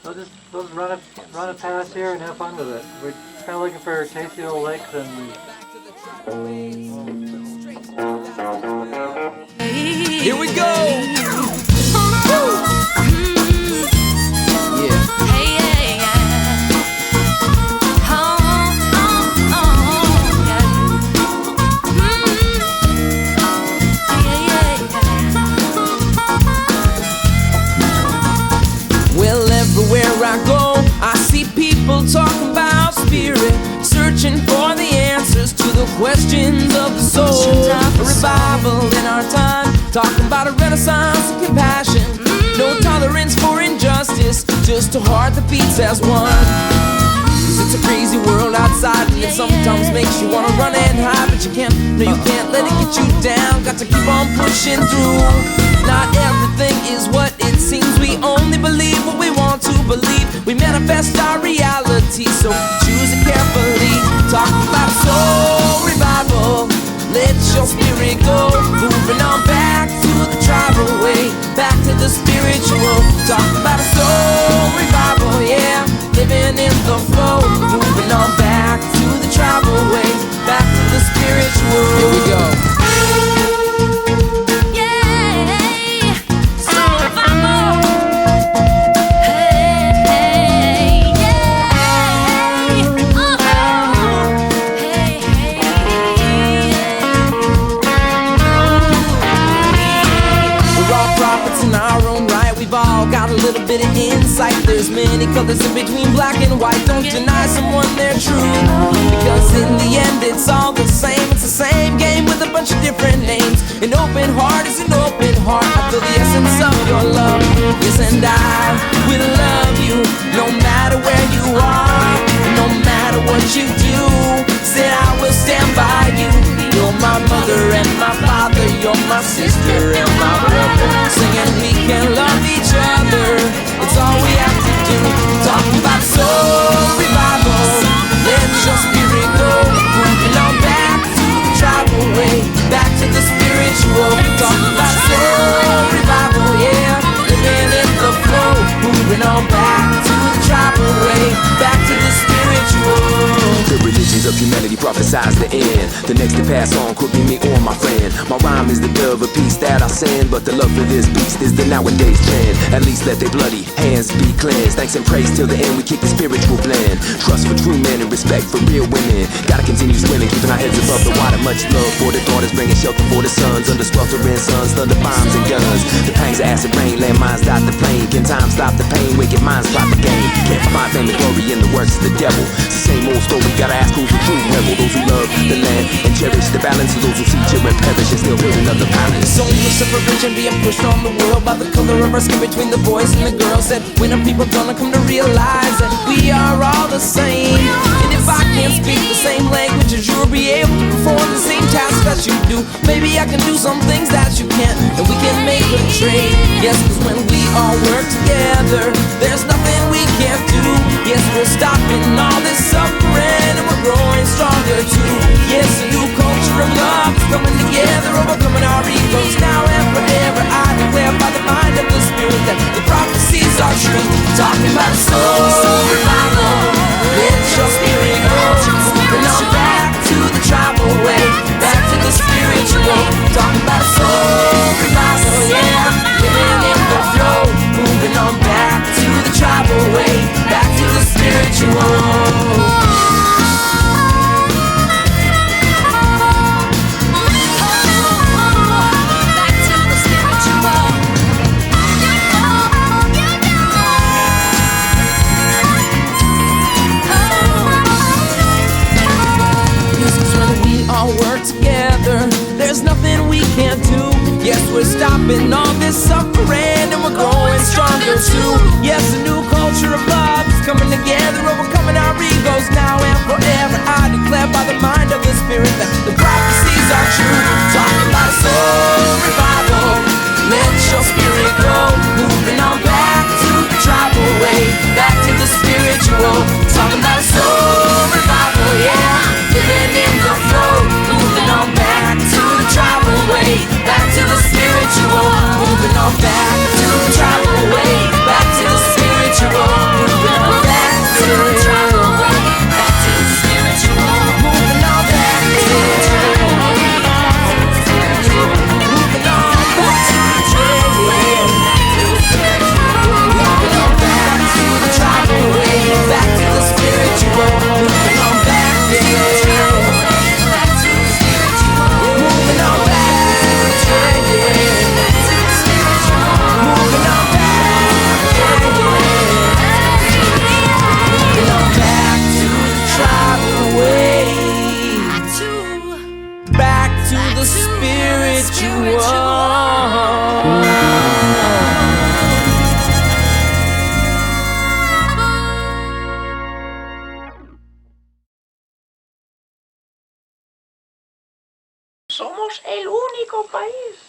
We'll just run it past here and have fun with it. We're kind of looking for tasty old lakes and. Here we go. Everywhere I go, I see people talking about spirit, searching for the answers to the questions of the soul. A revival in our time, talking about a renaissance of compassion. No tolerance for injustice, just a heart that beats as one. 'Cause it's a crazy world outside, and it sometimes makes you wanna run and hide, but you can't, no you can't let it get you down. Got to keep on pushing through. Not everything is what it seems. We only believe what we want to believe. We manifest our reality, so choose it carefully. Talking about a soul revival, let your spirit go. Moving on back to the tribal way, back to the spiritual. Talking about a soul revival, yeah, living in the flow. Moving on back to the tribal way, back to the spiritual. Here we go. Got a little bit of insight. There's many colors in between black and white. Don't deny someone their truth, because in the end it's all the same. It's the same game with a bunch of different names. An open heart is an open heart. I feel the essence of your love. Yes, and I will love you no matter where you are, no matter what you do. Said I will stand by you. You're my mother and my father. You're my sister and my brother. Singing we can love each other. It's all we have to do. Talking about soul revival, let your spirit go. Moving on back to the tribal way, back to the spiritual. Talking about soul revival, yeah, living in the flow. Moving on back to the tribal way, back to the spiritual. The religions of humanity prophesize the end. The next to pass on could be me or my friend. My rhyme is the dove of peace that I send, but the love for this beast is the nowadays trend. At least let their bloody hands be cleansed. Thanks and praise till the end, we keep the spiritual blend. Trust for true men and respect for real women. Gotta continue swimming, keeping our heads above the water. Much love for the daughters, bringing shelter for the sons. Under sweltering suns, thunder bombs and guns. The pangs of acid rain, landmines dot the plane. Can time stop the pain? Wicked minds plot the game. Can't find fame and glory in the works of the devil. It's the same old story, gotta ask who's the true rebel. Those who love the land and cherish the balance of those who see children perish and still build another palace. So much separation being pushed on the world by the color of our skin between the boys and the girls. That when are people gonna come to realize that we are all the same? And if I can't speak the same language as you'll be able to perform the same tasks that you do. Maybe I can do some things that you can't, and we can make a trade. Yes, 'cause when we all work together, there's nothing we can't do. Yes, we're stopping all this suffering, and we're growing stronger too. Yes, a new culture of love is coming together, overcoming our egos now and forever. I declare by the mind of the spirit that the prophecies are true. Talking about a soul revival, let your spirit go. Moving on back to the tribal way, back to the spiritual. Talking about a soul revival, yeah, living in the flow. Moving on back to the tribal way, back to the spiritual. There's nothing we can't do. Yes, we're stopping all this suffering, and we're growing stronger too. Yes, a new culture of love is coming together, overcoming our egos now and forever. I declare by the mind of the spirit that the prophecies are true. Talking about a soul revival, let your spirit go. Moving on back to the tribal way, back to the spiritual. Talking about a soul revival, yeah, living in the flow. Moving on back to the tribal único país